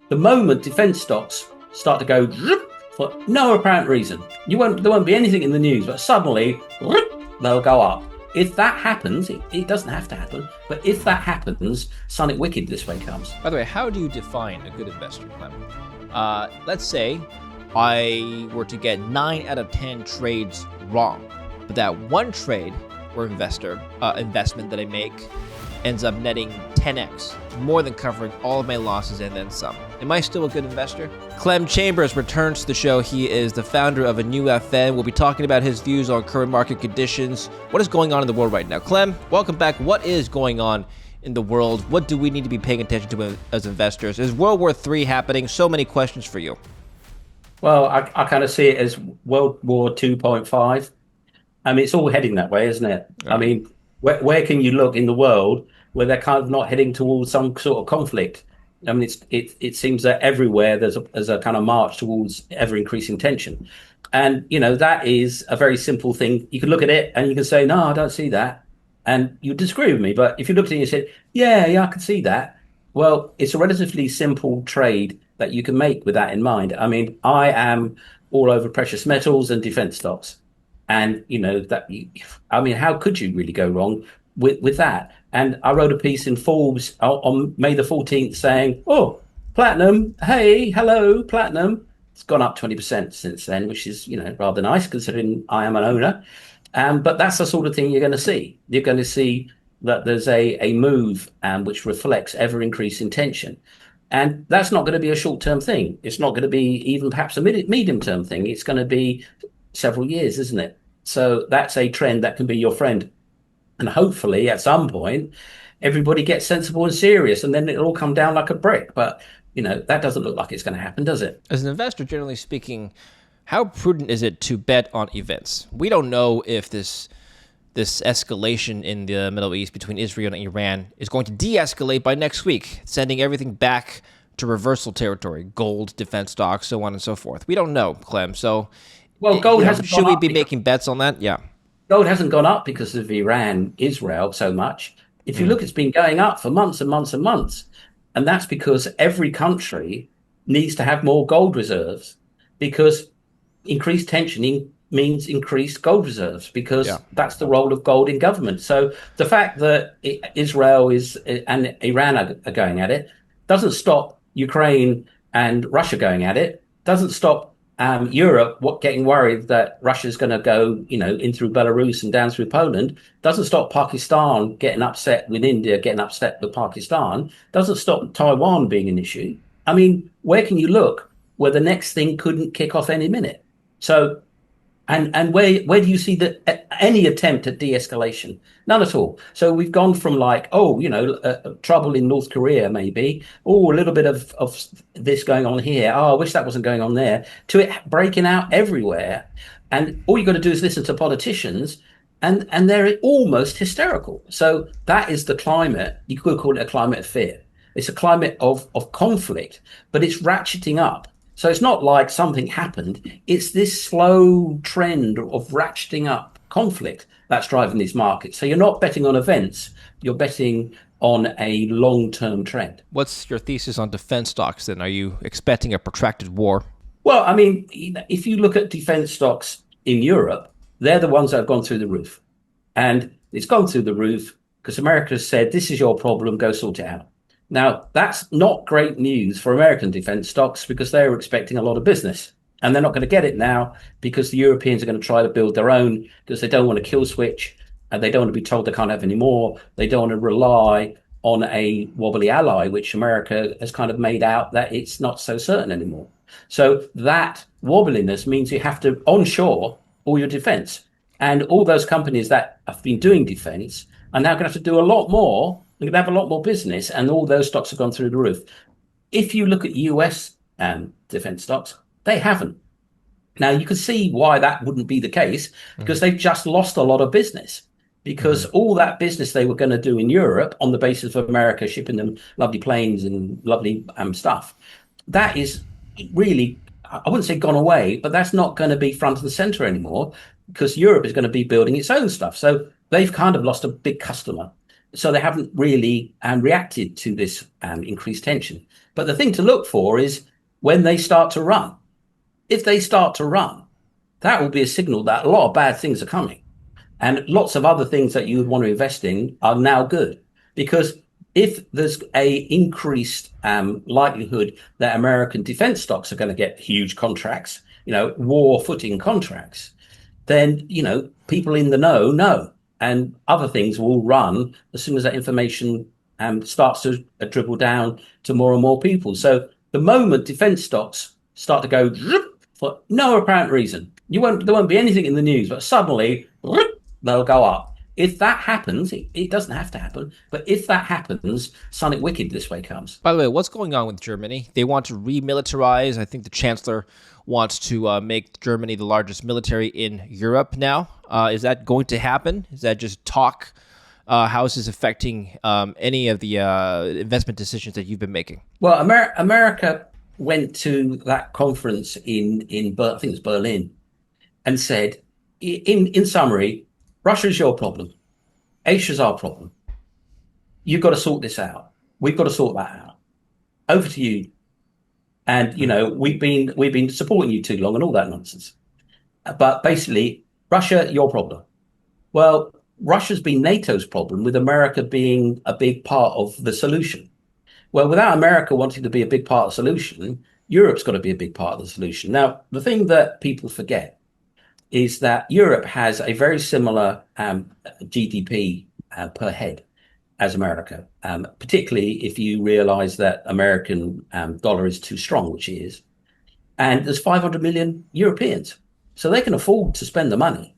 The moment defence stocks start to go for no apparent reason, there won't be anything in the news, but suddenly they'll go up. If that happens, it doesn't have to happen, but if that happens, something wicked this way comes. By the way, how do you define a good investor, Clem? Let's say I were to get 9 out of 10 trades wrong, but that one trade or investment that I make ends up netting 10x, more than covering all of my losses and then some. Am I still a good investor? Clem Chambers returns to the show. He is the founder of ANewFN. We'll be talking about his views on current market conditions. What is going on in the world right now? Clem, welcome back. What is going on in the world? What do we need to be paying attention to as investors? Is World War III happening? So many questions for you. Well, I kind of see it as World War 2.5. I mean, it's all heading that way, isn't it? Yeah. I mean, where can you look in the world where they're kind of not heading towards some sort of conflict? I mean, it seems that everywhere there's a kind of march towards ever increasing tension, and that is a very simple thing. You can look at it and you can say, no, I don't see that, and you disagree with me. But if you looked at it and you said, yeah, I can see that. Well, it's a relatively simple trade that you can make with that in mind. I mean, I am all over precious metals and defense stocks. And, how could you really go wrong with that? And I wrote a piece in Forbes on May the 14th saying, oh, platinum, hey, hello, platinum. It's gone up 20% since then, which is, rather nice considering I am an owner. But that's the sort of thing you're going to see. You're going to see that there's a move which reflects ever increasing tension. And that's not going to be a short-term thing. It's not going to be even perhaps a medium-term thing. It's going to be several years, isn't it? So that's a trend that can be your friend. And hopefully at some point, everybody gets sensible and serious, and then it'll all come down like a brick. But, that doesn't look like it's going to happen, does it? As an investor, generally speaking, how prudent is it to bet on events? We don't know if this escalation in the Middle East between Israel and Iran is going to de-escalate by next week, sending everything back to reversal territory, gold, defense stocks, so on and so forth. We don't know, Clem. So, well, gold hasn't should we be making bets on that? Yeah. Gold hasn't gone up because of Iran, Israel so much. If you look, it's been going up for months and months and months. And that's because every country needs to have more gold reserves, because increased tension means increased gold reserves, because that's the role of gold in government. So the fact that Israel and Iran are going at it doesn't stop Ukraine and Russia going at it, doesn't stop Europe getting worried that Russia's going to go, in through Belarus and down through Poland, doesn't stop Pakistan getting upset with India, getting upset with Pakistan, doesn't stop Taiwan being an issue. I mean, where can you look where the next thing couldn't kick off any minute? So, and where do you see any attempt at de-escalation? None at all. So we've gone from trouble in North Korea, maybe, a little bit of this going on here. Oh, I wish that wasn't going on there, to it breaking out everywhere. And all you've got to do is listen to politicians, and they're almost hysterical. So that is the climate. You could call it a climate of fear. It's a climate of conflict, but it's ratcheting up. So it's not like something happened. It's this slow trend of ratcheting up conflict that's driving these markets. So you're not betting on events. You're betting on a long-term trend. What's your thesis on defense stocks then? Are you expecting a protracted war? Well, I mean, if you look at defense stocks in Europe, they're the ones that have gone through the roof. And it's gone through the roof because America has said, this is your problem, go sort it out. Now, that's not great news for American defense stocks, because they were expecting a lot of business, and they're not going to get it now because the Europeans are going to try to build their own, because they don't want to kill switch, and they don't want to be told they can't have any more. They don't want to rely on a wobbly ally, which America has kind of made out that it's not so certain anymore. So that wobbliness means you have to onshore all your defense. And all those companies that have been doing defense are now going to have to do a lot more. They're going to have a lot more business, and all those stocks have gone through the roof. If you look at US defense stocks, they haven't. Now, you can see why that wouldn't be the case, because they've just lost a lot of business, because all that business they were going to do in Europe on the basis of America shipping them lovely planes and lovely stuff, that is really, I wouldn't say gone away, but that's not going to be front and center anymore, because Europe is going to be building its own stuff. So they've kind of lost a big customer. So they haven't really reacted to this increased tension. But the thing to look for is when they start to run. If they start to run, that will be a signal that a lot of bad things are coming. And lots of other things that you would want to invest in are now good. Because if there's a increased likelihood that American defense stocks are going to get huge contracts, war footing contracts, then people in the know, and other things will run as soon as that information starts to dribble down to more and more people. So the moment defense stocks start to go for no apparent reason, there won't be anything in the news, but suddenly they'll go up. If that happens, it doesn't have to happen, but if that happens, something wicked this way comes. By the way, what's going on with Germany? They want to remilitarize. I think the chancellor wants to make Germany the largest military in Europe now. Is that going to happen? Is that just talk? How is this affecting any of the investment decisions that you've been making? Well, America went to that conference in I think it was Berlin, and said, in summary, Russia's your problem. Asia's our problem. You've got to sort this out. We've got to sort that out. Over to you. And we've been supporting you too long and all that nonsense. But basically, Russia, your problem. Well, Russia's been NATO's problem, with America being a big part of the solution. Well, without America wanting to be a big part of the solution, Europe's got to be a big part of the solution. Now, the thing that people forget is that Europe has a very similar GDP per head as America, particularly if you realize that American dollar is too strong, which it is. And there's 500 million Europeans, so they can afford to spend the money.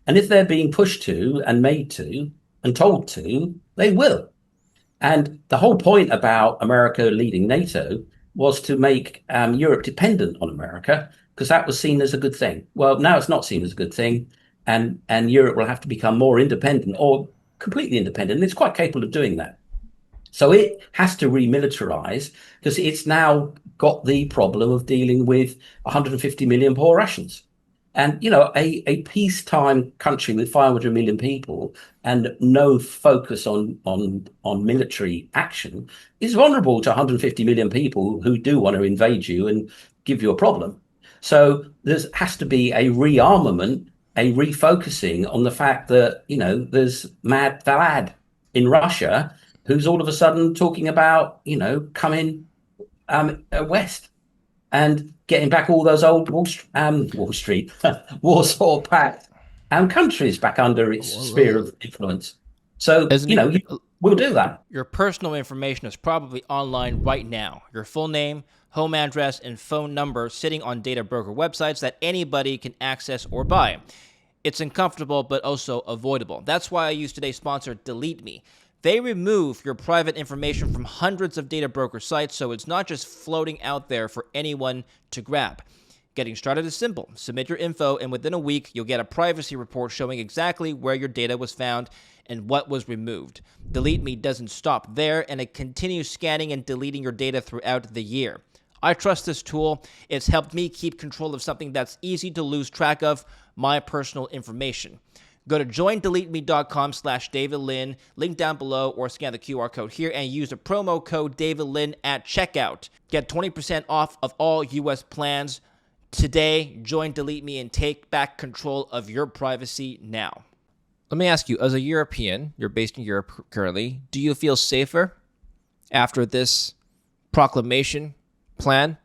And if they're being pushed to and made to and told to, they will. And the whole point about America leading NATO was to make Europe dependent on America, because that was seen as a good thing. Well, now it's not seen as a good thing, and Europe will have to become more independent or completely independent. And it's quite capable of doing that. So it has to remilitarize, because it's now got the problem of dealing with 150 million poor Russians. And, a peacetime country with 500 million people and no focus on military action is vulnerable to 150 million people who do want to invade you and give you a problem. So there has to be a rearmament, a refocusing on the fact that, there's Mad Valad in Russia who's all of a sudden talking about, coming west and getting back all those old Wall Street, Warsaw Pact countries back under its sphere of influence. So, we'll do that. Your personal information is probably online right now. Your full name, home address, and phone number sitting on data broker websites that anybody can access or buy. It's uncomfortable, but also avoidable. That's why I use today's sponsor, Delete Me. They remove your private information from hundreds of data broker sites, so it's not just floating out there for anyone to grab. Getting started is simple. Submit your info, and within a week, you'll get a privacy report showing exactly where your data was found and what was removed. Delete Me doesn't stop there, and it continues scanning and deleting your data throughout the year. I trust this tool. It's helped me keep control of something that's easy to lose track of, my personal information. Go to joindeleteme.com/DavidLin, link down below, or scan the QR code here and use the promo code DavidLin at checkout. Get 20% off of all U.S. plans today. Join Delete Me and take back control of your privacy now. Let me ask you, as a European, you're based in Europe currently, do you feel safer after this proclamation plan?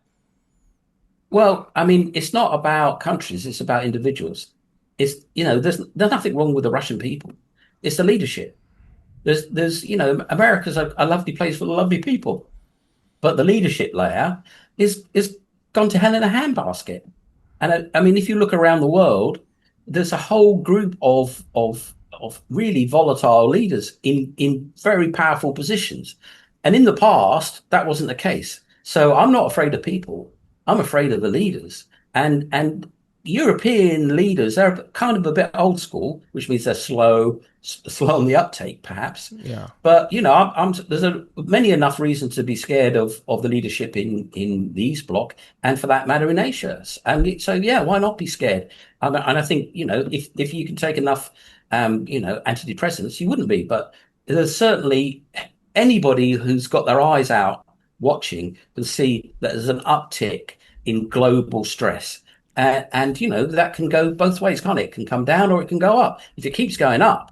Well, I mean, it's not about countries, it's about individuals. It's, there's nothing wrong with the Russian people. It's the leadership. There's America's a lovely place full of lovely people, but the leadership layer is gone to hell in a handbasket. And I mean, if you look around the world, there's a whole group of really volatile leaders in very powerful positions. And in the past, that wasn't the case. So I'm not afraid of people. I'm afraid of the leaders. And European leaders, they're kind of a bit old school, which means they're slow on the uptake, perhaps. Yeah. But there's many enough reasons to be scared of the leadership in the East Bloc, and for that matter in Asia. And so, yeah, why not be scared? And I think if you can take enough antidepressants, you wouldn't be. But there's certainly anybody who's got their eyes out watching can see that there's an uptick in global stress. And, that can go both ways, can't it? It can come down or it can go up. If it keeps going up,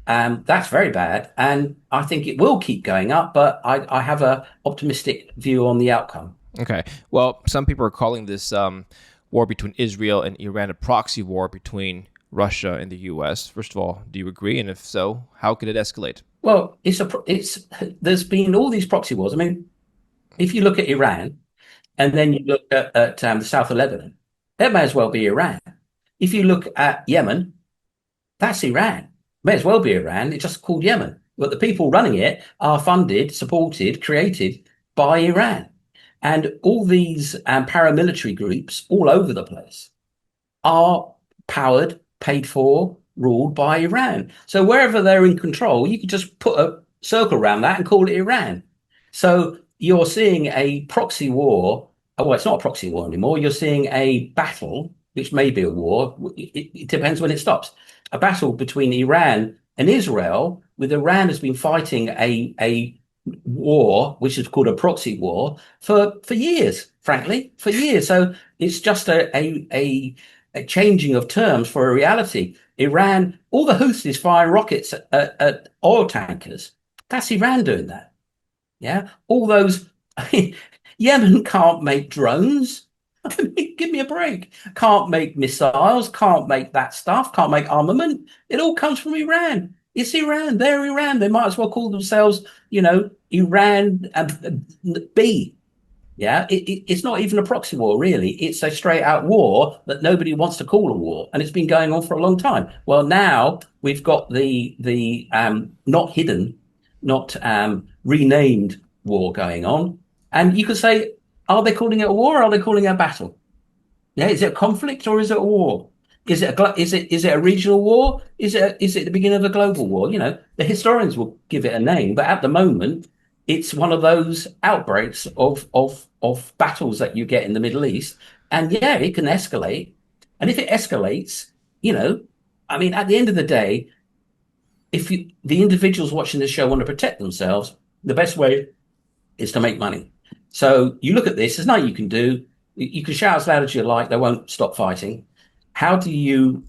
that's very bad. And I think it will keep going up, but I have a optimistic view on the outcome. Okay. Well, some people are calling this war between Israel and Iran a proxy war between Russia and the U.S. First of all, do you agree? And if so, how could it escalate? Well, there's been all these proxy wars. I mean, if you look at Iran and then you look at the south of Lebanon, that may as well be Iran. If you look at Yemen, that's Iran. May as well be Iran. It's just called Yemen. But the people running it are funded, supported, created by Iran. And all these paramilitary groups all over the place are powered, paid for, ruled by Iran. So wherever they're in control, you could just put a circle around that and call it Iran. So you're seeing a proxy war. Well, it's not a proxy war anymore. You're seeing a battle, which may be a war. It depends when it stops. A battle between Iran and Israel, with Iran has been fighting a war, which is called a proxy war, for years, frankly, for years. So it's just a changing of terms for a reality. Iran, all the Houthis firing rockets at oil tankers. That's Iran doing that. Yeah. All those, Yemen can't make drones. Give me a break. Can't make missiles, can't make that stuff, can't make armament. It all comes from Iran. It's Iran. They're Iran. They might as well call themselves, Iran B. Yeah, it's not even a proxy war, really. It's a straight out war that nobody wants to call a war, and it's been going on for a long time. Well, now we've got the not hidden, not renamed war going on, and you could say, are they calling it a war or are they calling it a battle? Yeah, is it a conflict or is it a war? Is it a regional war? Is it the beginning of a global war? The historians will give it a name, but at the moment, it's one of those outbreaks of battles that you get in the Middle East, and yeah, it can escalate. And if it escalates, I mean, at the end of the day, if the individuals watching this show want to protect themselves, the best way is to make money. So you look at this, there's nothing you can do. You can shout as loud as you like, they won't stop fighting. How do you,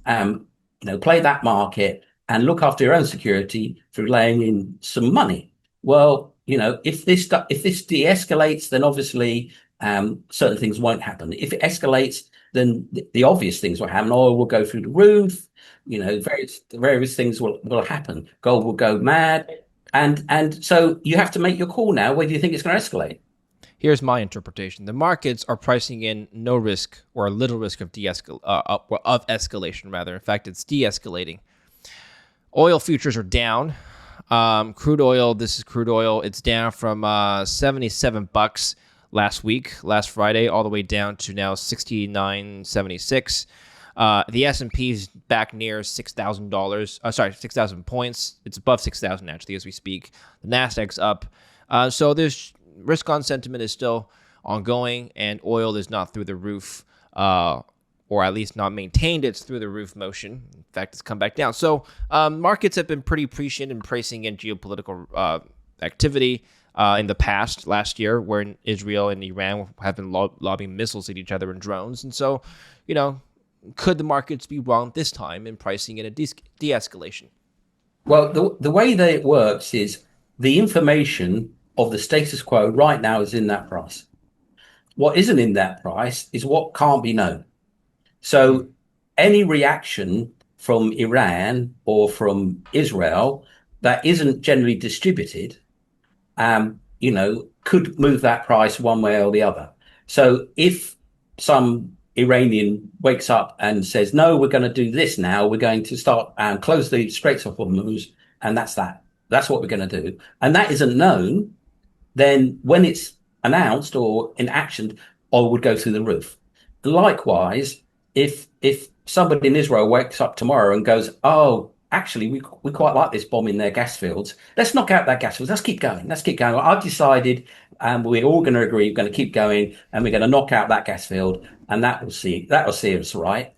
play that market and look after your own security through laying in some money? Well, if this de-escalates, then obviously certain things won't happen. If it escalates, then the obvious things will happen. Oil will go through the roof. Various things will happen. Gold will go mad, and so you have to make your call now whether you think it's going to escalate. Here's my interpretation. The markets are pricing in no risk or little risk of of escalation, rather. In fact, it's de-escalating. Oil futures are down. Crude oil, this is crude oil. It's down from $77 last Friday, all the way down to now $69.76. The S&P is back near $6,000. 6,000 points. It's above 6,000 actually as we speak. The Nasdaq's up. So there's risk on sentiment is still ongoing, and oil is not through the roof, or at least not maintained its through the roof motion. In fact, it's come back down. So markets have been pretty prescient in pricing in geopolitical activity in the past, last year, where Israel and Iran have been lobbing missiles at each other and drones. And so, could the markets be wrong this time in pricing in a de-escalation? Well, the way that it works is the information of the status quo right now is in that price. What isn't in that price is what can't be known. So any reaction from Iran or from Israel that isn't generally distributed, could move that price one way or the other. So if some Iranian wakes up and says, no, we're going to do this now, we're going to start and close the Straits of Hormuz, and that's that. That's what we're going to do. And that isn't known, then when it's announced or enactioned, oil would go through the roof. Likewise, if somebody in Israel wakes up tomorrow and goes, oh, actually, we quite like this bomb in their gas fields. Let's knock out that gas fields. Let's keep going. Let's keep going. I've decided, and we're all going to agree, we're going to keep going, and we're going to knock out that gas field, and that will see us right.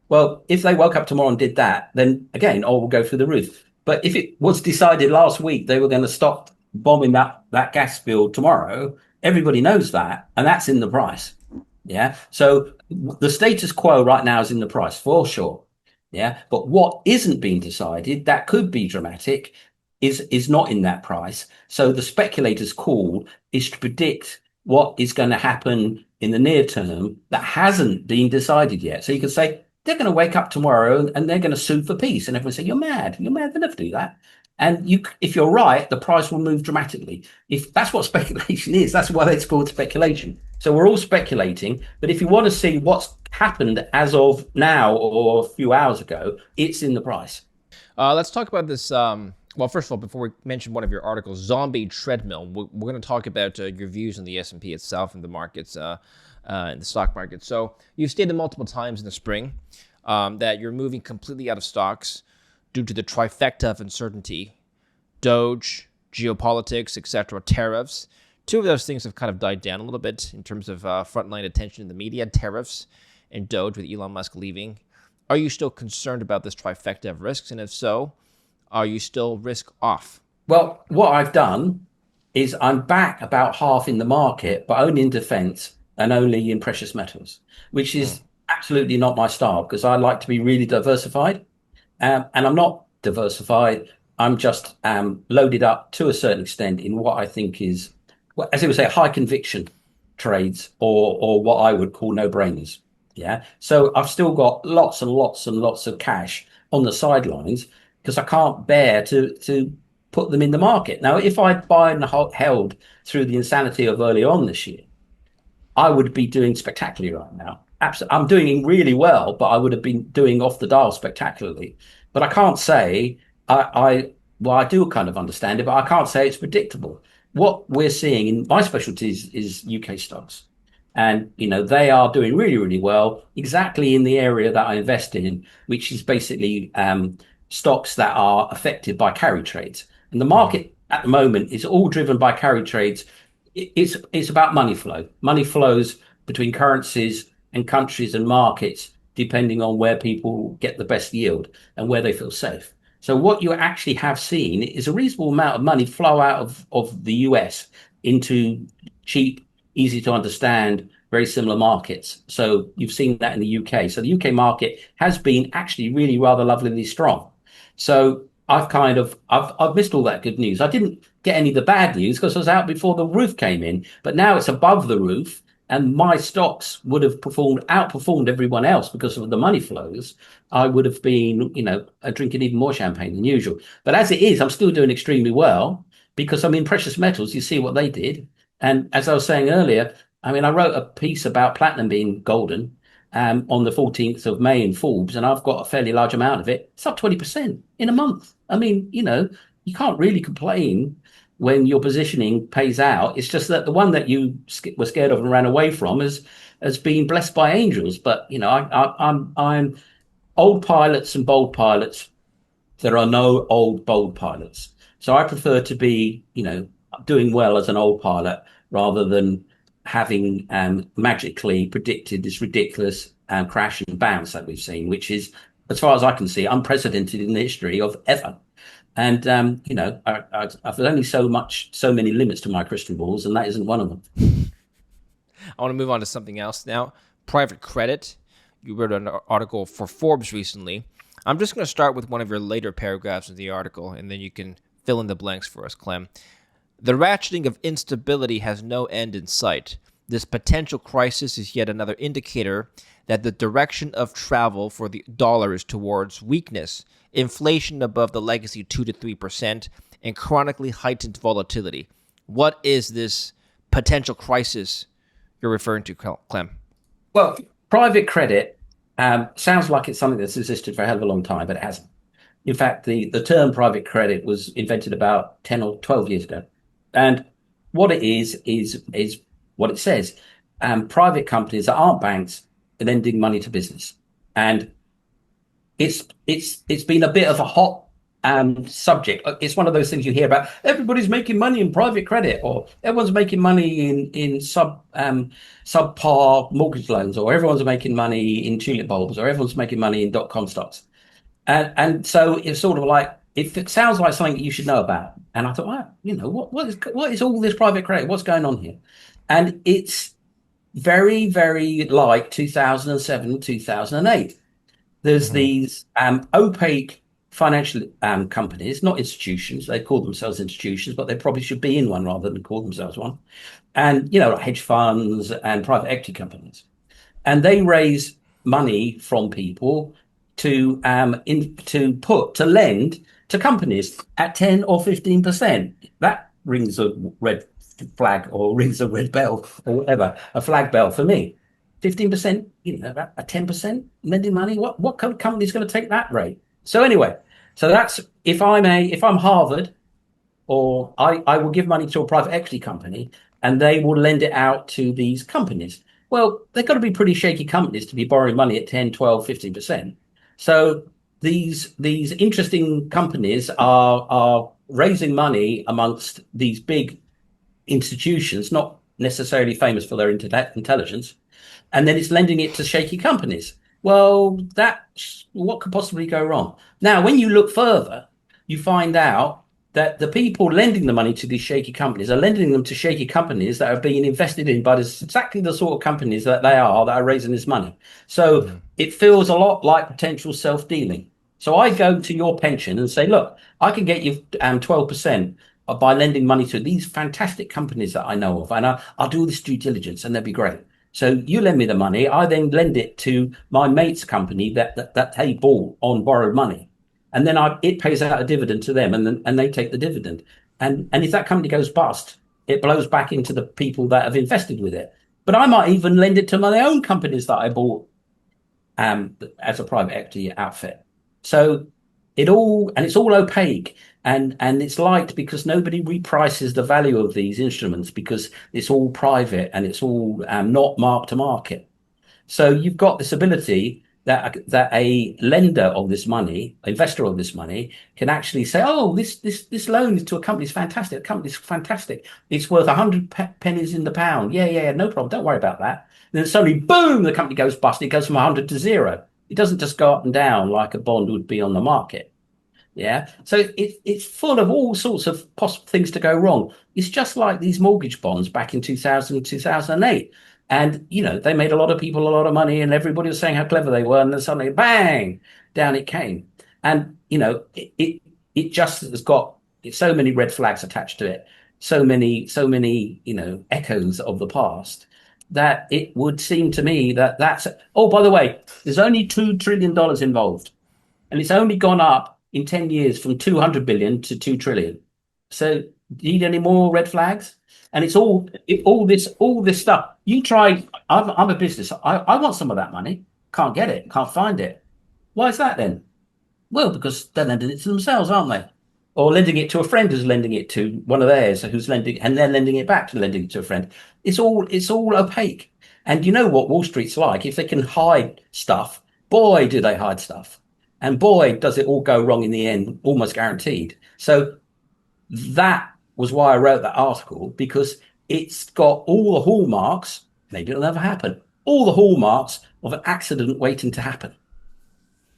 Well, if they woke up tomorrow and did that, then again, oil will go through the roof. But if it was decided last week they were going to stop bombing that gas field tomorrow, everybody knows that, and that's in the price. Yeah. So the status quo right now is in the price for sure. Yeah. But what isn't being decided that could be dramatic is not in that price. So the speculator's call is to predict what is going to happen in the near term that hasn't been decided yet. So you can say they're going to wake up tomorrow and they're going to sue for peace, and everyone say you're mad, you're mad. They never do that. And if you're right, the price will move dramatically. If that's what speculation is, that's why it's called speculation. So we're all speculating, but if you want to see what's happened as of now or a few hours ago, it's in the price. Let's talk about this. Well, first of all, before we mention one of your articles, zombie treadmill, we're going to talk about your views on the S&P itself and the markets, and the stock market. So you've stated multiple times in the spring that you're moving completely out of stocks due to the trifecta of uncertainty: Doge, geopolitics, etc., tariffs. Two of those things have kind of died down a little bit in terms of frontline attention in the media: tariffs and Doge, with Elon Musk leaving. Are you still concerned about this trifecta of risks? And if so, are you still risk off? Well, what I've done is I'm back about half in the market, but only in defense and only in precious metals, which Hmm. is absolutely not my style because I like to be really diversified. And I'm not diversified. I'm just loaded up to a certain extent in what I think is, well, as they would say, high conviction trades or what I would call no brainers. Yeah. So I've still got lots and lots and lots of cash on the sidelines because I can't bear to put them in the market. Now, if I'd buy and held through the insanity of early on this year, I would be doing spectacularly right now. Absolutely. I'm doing really well, but I would have been doing off the dial spectacularly. But I can't say well, I do kind of understand it, but I can't say it's predictable. What we're seeing in my specialties is UK stocks. And, they are doing really, really well, exactly in the area that I invest in, which is basically stocks that are affected by carry trades. And the Hmm. market at the moment is all driven by carry trades. It's about money flow. Money flows between currencies and countries and markets, depending on where people get the best yield and where they feel safe. So what you actually have seen is a reasonable amount of money flow out of the US into cheap, easy to understand, very similar markets. So you've seen that in the UK. So the UK market has been actually really rather lovelily strong. So I've missed all that good news. I didn't get any of the bad news because I was out before the roof came in, but now it's above the roof and my stocks would have outperformed everyone else because of the money flows. I would have been, drinking even more champagne than usual. But as it is, I'm still doing extremely well because I'm in precious metals. You see what they did. And as I was saying earlier, I mean, I wrote a piece about platinum being golden on the 14th of May in Forbes, and I've got a fairly large amount of it. It's up 20% in a month. I mean, you can't really complain when your positioning pays out. It's just that the one that you were scared of and ran away from has been blessed by angels. But I'm old pilots and bold pilots. There are no old bold pilots. So I prefer to be, doing well as an old pilot rather than having magically predicted this ridiculous crash and bounce that we've seen, which is, as far as I can see, unprecedented in the history of ever. And I've only so many limits to my crystal balls, and that isn't one of them. I want to move on to something else now. Private credit. You wrote an article for Forbes recently. I'm just going to start with one of your later paragraphs in the article, and then you can fill in the blanks for us, Clem. The ratcheting of instability has no end in sight. This potential crisis is yet another indicator that the direction of travel for the dollar is towards weakness, inflation above the legacy 2 to 3%, and chronically heightened volatility. What is this potential crisis you're referring to, Clem? Well, private credit sounds like it's something that's existed for a hell of a long time, but it hasn't. In fact, the term private credit was invented about 10 or 12 years ago. And what it is what it says. Private companies that aren't banks lending money to business. And it's been a bit of a hot subject. It's one of those things you hear about. Everybody's making money in private credit, or everyone's making money in subpar mortgage loans, or everyone's making money in tulip bulbs, or everyone's making money in dot com stocks. And so it's sort of like it sounds like something you should know about. And I thought, well, what is all this private credit? What's going on here? And it's very, very like 2007, 2008. There's Hmm. these opaque financial companies, not institutions. They call themselves institutions, but they probably should be in one rather than call themselves one. And, like hedge funds and private equity companies, and they raise money from people to lend to companies at 10 or 15%. That rings a red flag or rings a red bell or whatever, a flag bell for me. 15%, a 10% lending money. What kind of company is going to take that rate? So anyway, so that's if I'm Harvard, or I will give money to a private equity company and they will lend it out to these companies. Well, they've got to be pretty shaky companies to be borrowing money at 10, 12, 15%. So these interesting companies are raising money amongst these big institutions, not necessarily famous for their intelligence, and then it's lending it to shaky companies. Well, what could possibly go wrong? Now, when you look further, you find out that the people lending the money to these shaky companies are lending them to shaky companies that are being invested in by exactly the sort of companies that are raising this money. So Hmm. it feels a lot like potential self-dealing. So I go to your pension and say, look, I can get you 12% by lending money to these fantastic companies that I know of, and I'll do all this due diligence, and they'll be great. So you lend me the money, I then lend it to my mate's company that they bought on borrowed money, and then it pays out a dividend to them, and they take the dividend. And if that company goes bust, it blows back into the people that have invested with it. But I might even lend it to my own companies that I bought as a private equity outfit. So it's all opaque, and it's liked because nobody reprices the value of these instruments because it's all private and it's all not mark to market. So you've got this ability that a lender of this money, investor of this money, can actually say, "Oh, this loan is to a company is fantastic. The company's fantastic. It's worth 100 pennies in the pound. Yeah, yeah, no problem. Don't worry about that." And then suddenly, boom, the company goes bust. It goes from 100 to zero. It doesn't just go up and down like a bond would be on the market. Yeah. So it's full of all sorts of possible things to go wrong. It's just like these mortgage bonds back in 2000, 2008. And, they made a lot of people a lot of money and everybody was saying how clever they were. And then suddenly, bang, down it came. And, it just has got so many red flags attached to it. So many, echoes of the past that it would seem to me oh, by the way, there's only $2 trillion involved, and it's only gone up in 10 years from 200 billion to 2 trillion. So do you need any more red flags? And all this stuff. I'm a business. I want some of that money. Can't get it. Can't find it. Why is that then? Well, because they're lending it to themselves, aren't they? Or lending it to a friend who's lending it to one of theirs who's lending, and they're lending it back to lending it to a friend. It's all opaque. And you know what Wall Street's like? If they can hide stuff, boy, do they hide stuff. And boy, does it all go wrong in the end, almost guaranteed. So that was why I wrote that article, because it's got all the hallmarks, maybe it'll never happen, all the hallmarks of an accident waiting to happen.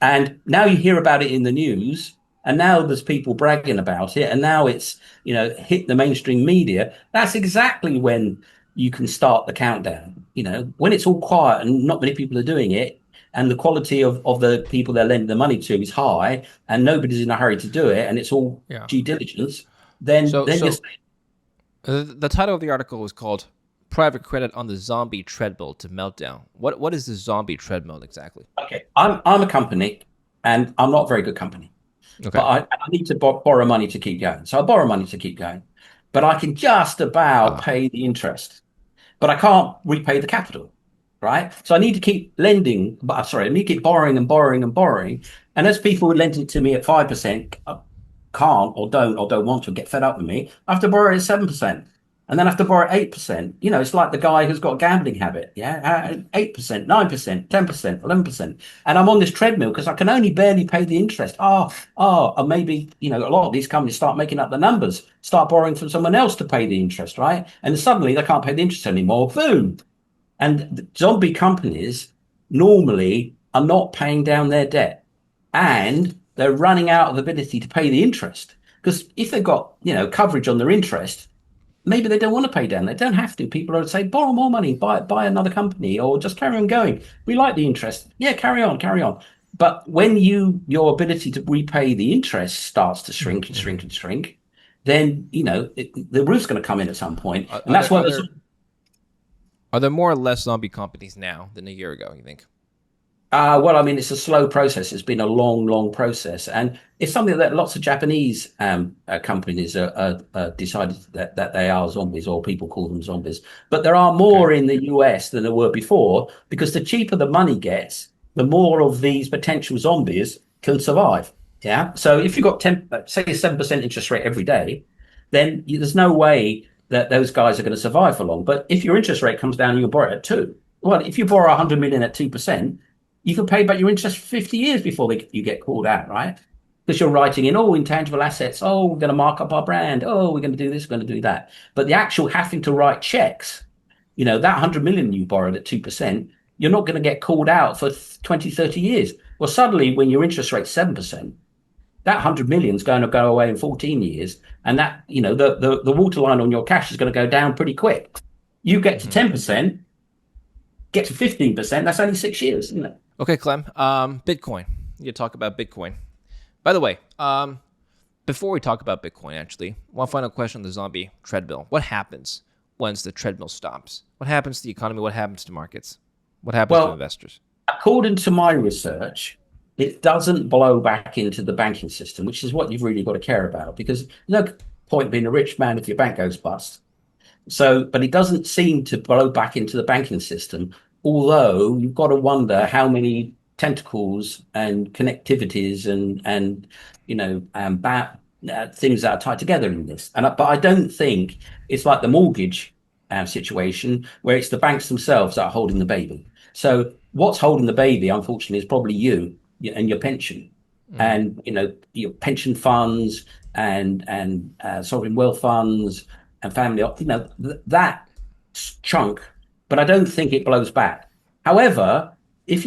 And now you hear about it in the news, and now there's people bragging about it, and now it's hit the mainstream media. That's exactly when you can start the countdown. When it's all quiet and not many people are doing it, and the quality of the people they're lending the money to is high, and nobody's in a hurry to do it, and it's all Yeah. due diligence. Then So, then you're so the title of the article was called "Private Credit on the Zombie Treadmill to Meltdown." What is the zombie treadmill exactly? okay. I'm a company, and I'm not a very good company. But Okay. I need to borrow money to keep going. So I borrow money to keep going. But I can just about Ah. pay the interest, but I can't repay the capital, right? So I need to keep lending, but sorry, I need to keep borrowing and borrowing and borrowing. And as people who lend it to me at 5% can't or don't want to get fed up with me, I have to borrow it at 7%. And then I have to borrow 8%. It's like the guy who's got a gambling habit. Yeah. 8%, 9%, 10%, 11%. And I'm on this treadmill because I can only barely pay the interest. And maybe, a lot of these companies start making up the numbers, start borrowing from someone else to pay the interest, right? And suddenly they can't pay the interest anymore. Boom. And the zombie companies normally are not paying down their debt. And they're running out of ability to pay the interest. Because if they've got, coverage on their interest, maybe they don't want to pay down. They don't have to. People are saying, borrow more money, buy another company, or just carry on going. We like the interest. Yeah, carry on, carry on. But when your ability to repay the interest starts to shrink and shrink and shrink, then the roof's going to come in at some point, Are, and are that's there why are there's. there are there more or less zombie companies now than a year ago? You think? Well, I mean, it's a slow process. It's been a long, long process, and it's something that lots of Japanese companies are decided that they are zombies, or people call them zombies. But there are Okay. more in the US than there were before, because the cheaper the money gets, the more of these potential zombies can survive. Yeah. So if you've got say a 7% interest rate every day, then there's no way that those guys are going to survive for long. But if your interest rate comes down and you borrow it at two, well, if you borrow 100 million at 2%, you can pay back your interest for 50 years before you get called out, right? Because you're writing in, intangible assets. Oh, we're going to mark up our brand. Oh, we're going to do this, we're going to do that. But the actual having to write checks, that 100 million you borrowed at 2%, you're not going to get called out for 20, 30 years. Well, suddenly, when your interest rate's 7%, that 100 million is going to go away in 14 years. And that, the waterline on your cash is going to go down pretty quick. You get to Hmm. 10%, get to 15%, that's only 6 years, isn't it? Okay, Clem. Bitcoin. You talk about Bitcoin. By the way, before we talk about Bitcoin, actually, one final question on the zombie treadmill. What happens once the treadmill stops? What happens to the economy? What happens to markets? What happens to Well, investors? according to my research, it doesn't blow back into the banking system, which is what you've really got to care about, because no point being a rich man if your bank goes bust. So, but it doesn't seem to blow back into the banking system. Although you've got to wonder how many tentacles and connectivities and things that are tied together in this. But I don't think it's like the mortgage situation where it's the banks themselves that are holding the baby. So what's holding the baby, unfortunately, is probably you and your pension, Mm-hmm. and your pension funds and sovereign wealth funds and family, that chunk. But I don't think it blows back. However, if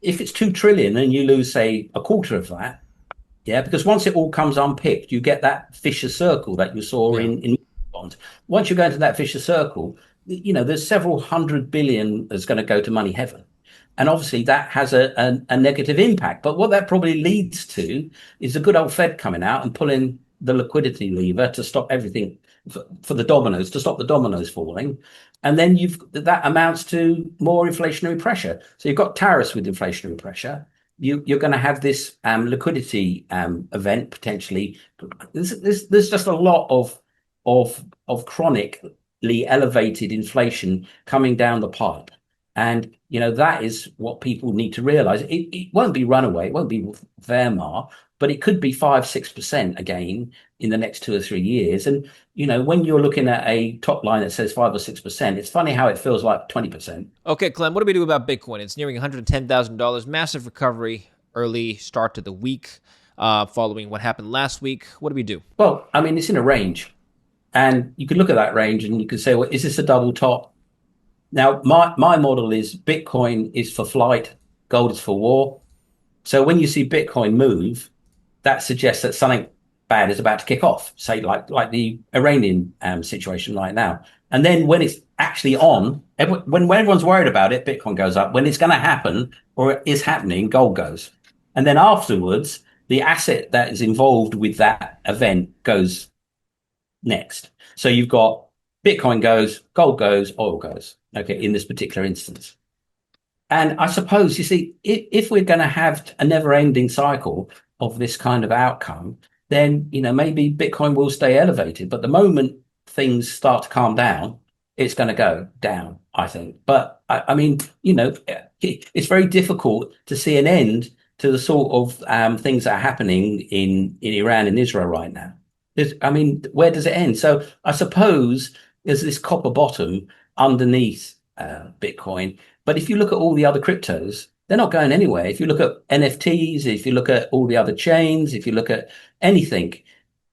it's 2 trillion and you lose, say, a quarter of that, yeah, because once it all comes unpicked, you get that vicious circle that you saw Yeah. in bonds. Once you go into that vicious circle, there's several 100 billion that's going to go to money heaven. And obviously that has a negative impact. But what that probably leads to is a good old Fed coming out and pulling the liquidity lever to stop everything for the dominoes, to stop the dominoes falling. And then that amounts to more inflationary pressure. So you've got tariffs with inflationary pressure. You're going to have this liquidity event potentially. There's just a lot of chronically elevated inflation coming down the pipe, and that is what people need to realize. It won't be runaway, it won't be Weimar, but it could be 5-6% again in the next 2 or 3 years. And when you're looking at a top line that says 5 or 6%, it's funny how it feels like 20%. Okay, Clem, what do we do about Bitcoin? It's nearing $110,000. Massive recovery, early start to the week following what happened last week. What do we do? Well, I mean, it's in a range, and you could look at that range and you could say, well, is this a double top? Now, my model is Bitcoin is for flight, gold is for war. So when you see Bitcoin move, that suggests that something bad is about to kick off, say like the Iranian situation right now. And then when it's actually on, when everyone's worried about it, Bitcoin goes up. When it's going to happen or it is happening, gold goes. And then afterwards, the asset that is involved with that event goes next. So you've got Bitcoin goes, gold goes, oil goes. Okay, in this particular instance. And I suppose, you see, if we're going to have a never-ending cycle of this kind of outcome, then maybe Bitcoin will stay elevated. But the moment things start to calm down, it's going to go down, I think. But I mean, it's very difficult to see an end to the sort of things that are happening in Iran and Israel right now. I mean, where does it end? So I suppose there's this copper bottom underneath Bitcoin. But if you look at all the other cryptos, they're not going anywhere. If you look at NFTs, if you look at all the other chains, if you look at anything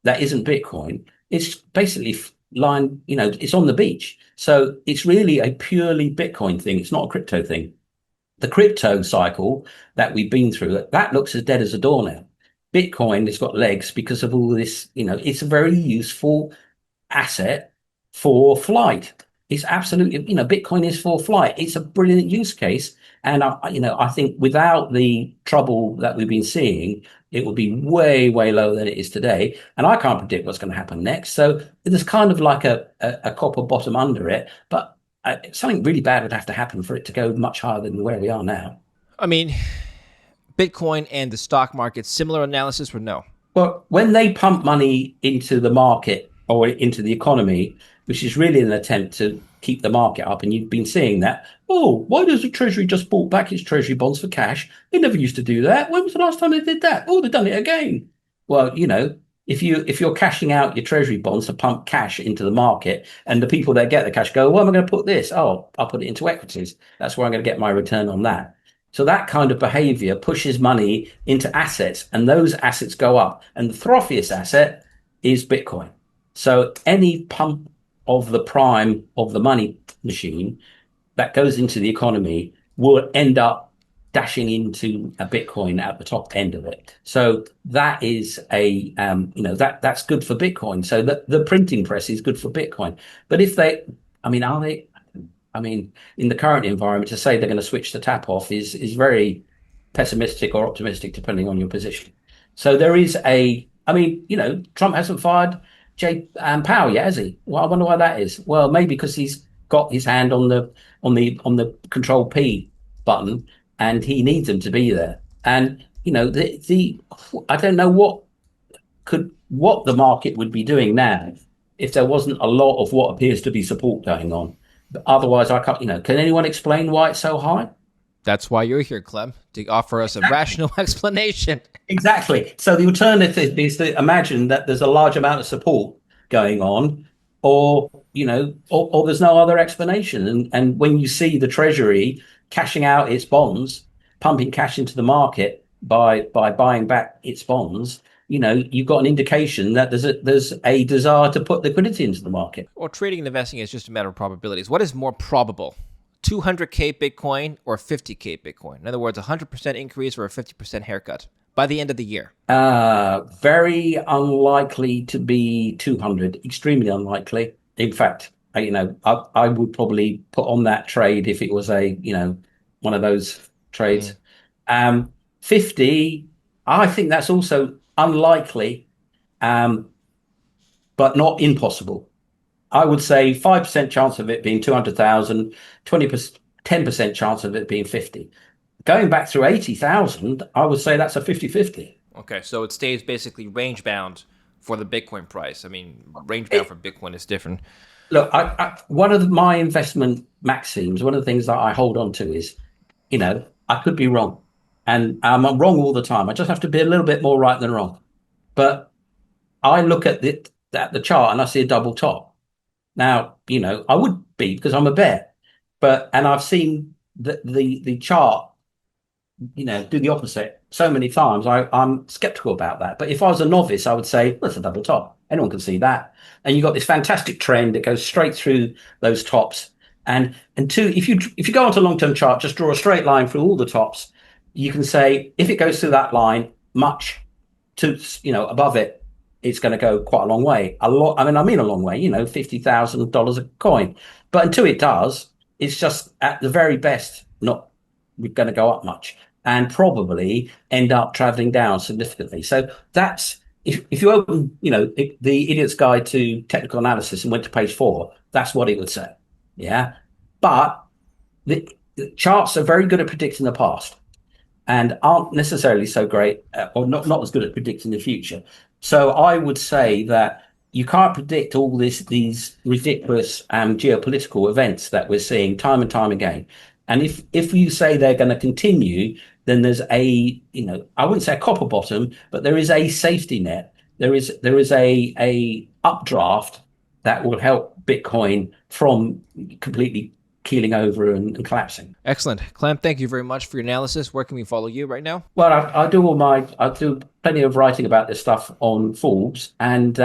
that isn't Bitcoin, it's basically lying, it's on the beach. So it's really a purely Bitcoin thing. It's not a crypto thing. The crypto cycle that we've been through, that looks as dead as a door now. Bitcoin has got legs because of all this. It's a very useful asset for flight. It's absolutely, Bitcoin is for flight. It's a brilliant use case. And I think without the trouble that we've been seeing, it would be way, way lower than it is today. And I can't predict what's going to happen next. So there's kind of like a copper bottom under it, but something really bad would have to happen for it to go much higher than where we are now. I mean, Bitcoin and the stock market, similar analysis or no? Well, when they pump money into the market or into the economy, which is really an attempt to keep the market up, and you've been seeing that. Oh, why does the Treasury just bought back its Treasury bonds for cash? They never used to do that. When was the last time they did that? Oh, they've done it again. Well, if you're cashing out your Treasury bonds to pump cash into the market, and the people that get the cash go, where am I going to put this? Oh, I'll put it into equities. That's where I'm going to get my return on that. So that kind of behavior pushes money into assets, and those assets go up. And the frothiest asset is Bitcoin. So any pump of the prime of the money machine that goes into the economy will end up dashing into a Bitcoin at the top end of it. So that is that's good for Bitcoin. So the printing press is good for Bitcoin. But if they, I mean, are they? I mean, in the current environment, to say they're going to switch the tap off is very pessimistic or optimistic, depending on your position. So there is I mean, Trump hasn't fired Jay Powell yet, has he? Well, I wonder why that is. Well, maybe because he's got his hand on the Control P button, and he needs them to be there. And the I don't know what the market would be doing now if there wasn't a lot of what appears to be support going on. But otherwise, I can't. Can anyone explain why it's so high? That's why you're here, Clem, to offer us a Exactly. rational explanation. Exactly. So the alternative is to imagine that there's a large amount of support going on, or there's no other explanation. And when you see the Treasury cashing out its bonds, pumping cash into the market by buying back its bonds, you've got an indication that there's a desire to put liquidity into the market. Well, trading and investing is just a matter of probabilities. What is more probable? 200K Bitcoin or 50K Bitcoin? In other words, a 100% increase or a 50% haircut by the end of the year. Very unlikely to be 200, extremely unlikely. In fact, I would probably put on that trade if it was one of those Mm. trades. 50, I think that's also unlikely, um, but not impossible. I would say 5% chance of it being 200,000, 20%, 10% chance of it being 50. Going back through 80,000, I would say that's a 50-50. Okay, so it stays basically range bound for the Bitcoin price. I mean, range bound It, for Bitcoin is different. Look, one of my investment maxims, one of the things that I hold on to is, I could be wrong, and I'm wrong all the time. I just have to be a little bit more right than wrong. But I look at the chart and I see a double top. Now, I would be because I'm a bear, and I've seen the chart do the opposite so many times. I'm skeptical about that. But if I was a novice, I would say, well, it's a double top. Anyone can see that. And you've got this fantastic trend that goes straight through those tops. And two, if you go onto a long-term chart, just draw a straight line through all the tops, you can say if it goes through that line much to above it, it's going to go quite a long way. A lot, I mean a long way, $50,000 a coin. But until it does, it's just at the very best not going to go up much and probably end up traveling down significantly. So that's if you open, the Idiot's Guide to Technical Analysis and went to page 4, that's what it would say. Yeah. But the charts are very good at predicting the past and aren't necessarily so great or not as good at predicting the future. So I would say that you can't predict all these ridiculous geopolitical events that we're seeing time and time again. And if you say they're going to continue, then there's I wouldn't say a copper bottom, but there is a safety net. There is a updraft that will help Bitcoin from completely keeling over and collapsing. Excellent. Clem, thank you very much for your analysis. Where can we follow you right now? Well, I do plenty of writing about this stuff on Forbes, and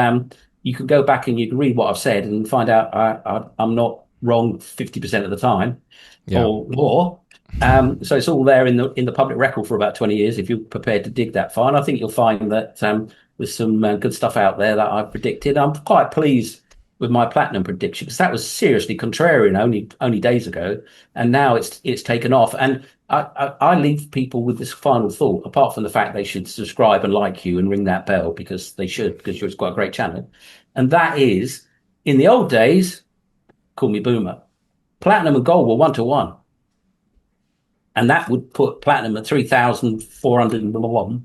you can go back and you can read what I've said and find out I'm not wrong 50% of the time Yeah. or more. So it's all there in the public record for about 20 years if you're prepared to dig that far. And I think you'll find that there's some good stuff out there that I've predicted. I'm quite pleased with my platinum prediction because that was seriously contrarian only days ago, and now it's taken off. And I leave people with this final thought, apart from the fact they should subscribe and like you and ring that bell because they should, because you're quite a great channel. And that is, in the old days, call me boomer, platinum and gold were 1 to 1. And that would put platinum at $3,401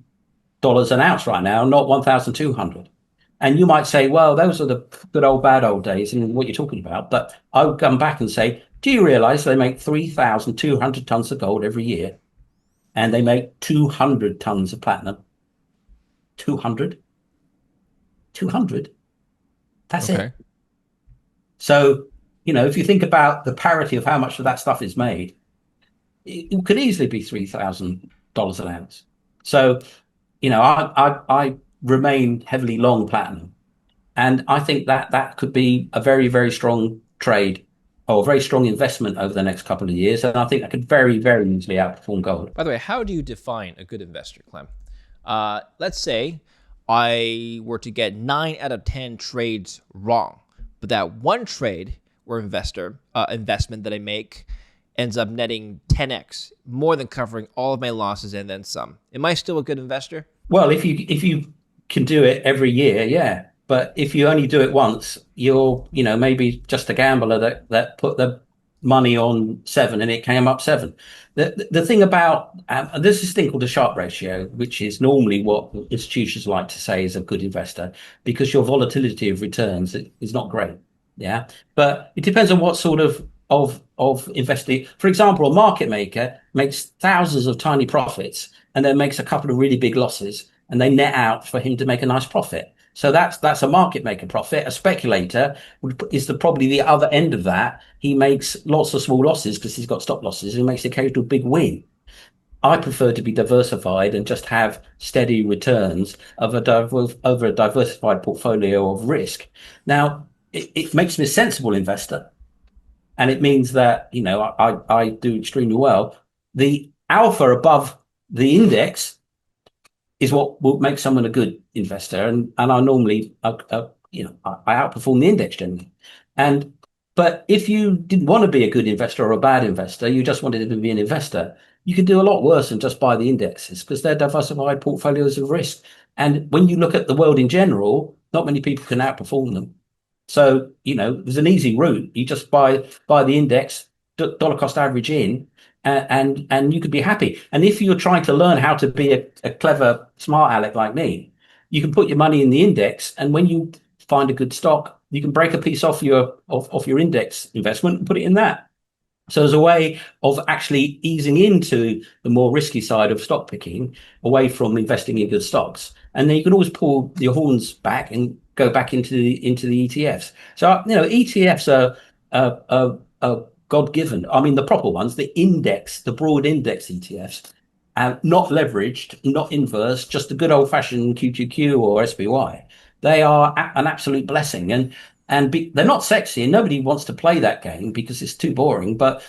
an ounce right now, not 1,200. And you might say, well, those are the good old bad old days and what you're talking about. But I would come back and say, do you realize they make 3,200 tons of gold every year and they make 200 tons of platinum? 200? 200? That's Okay. it. So, if you think about the parity of how much of that stuff is made, it could easily be $3,000 an ounce. So, I remain heavily long platinum, and I think that that could be a very, very strong trade or a very strong investment over the next couple of years. And I think that could very, very easily outperform gold. By the way, how do you define a good investor, Clem? Let's say I were to get 9 out of 10 trades wrong, but that one trade or investment that I make ends up netting 10x, more than covering all of my losses and then some. Am I still a good investor? Well, if you can do it every year, yeah. But if you only do it once, you're, maybe just a gambler that put the money on seven and it came up seven. The thing about there's this thing called the Sharpe ratio, which is normally what institutions like to say is a good investor because your volatility of returns is not great. Yeah, but it depends on what sort of investing. For example, a market maker makes thousands of tiny profits and then makes a couple of really big losses, and they net out for him to make a nice profit. So that's a market maker profit. A speculator is probably the other end of that. He makes lots of small losses because he's got stop losses and makes the occasional big win. I prefer to be diversified and just have steady returns over a diversified portfolio of risk. Now, it makes me a sensible investor, and it means that I do extremely well. The alpha above the index is what will make someone a good investor, and I normally I outperform the index generally. And but if you didn't want to be a good investor or a bad investor, you just wanted to be an investor, you could do a lot worse than just buy the indexes because they're diversified portfolios of risk. And when you look at the world in general, not many people can outperform them. So, there's an easy route. You just buy the index, dollar cost average in, and you could be happy. And if you're trying to learn how to be a clever, smart aleck like me, you can put your money in the index, and when you find a good stock, you can break a piece off your index investment and put it in that. So there's a way of actually easing into the more risky side of stock picking away from investing in good stocks. And then you can always pull your horns back and go back into the ETFs. So, ETFs are God given. I mean, the proper ones, the broad index ETFs, not leveraged, not inverse, just a good old fashioned QQQ or SPY. They are an absolute blessing. They're not sexy and nobody wants to play that game because it's too boring, but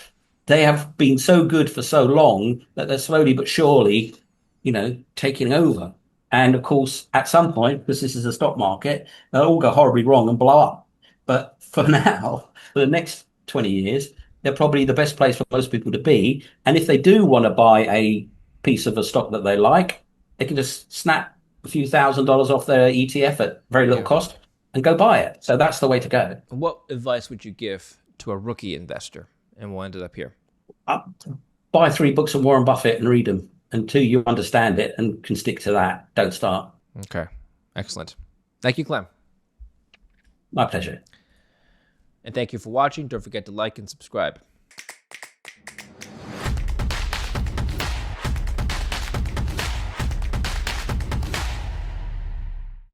they have been so good for so long that they're slowly but surely, taking over. And of course, at some point, because this is a stock market, they'll all go horribly wrong and blow up. But for now, for the next 20 years, they're probably the best place for most people to be. And if they do want to buy a piece of a stock that they like, they can just snap a few $1,000s off their ETF at very little Yeah. cost and go buy it. So that's the way to go. What advice would you give to a rookie investor? And we'll end it up here. Uh, Buy 3 books of Warren Buffett and read them until you understand it and can stick to that. Don't start. Okay. Excellent. Thank you, Clem. My pleasure. And thank you for watching. Don't forget to like and subscribe.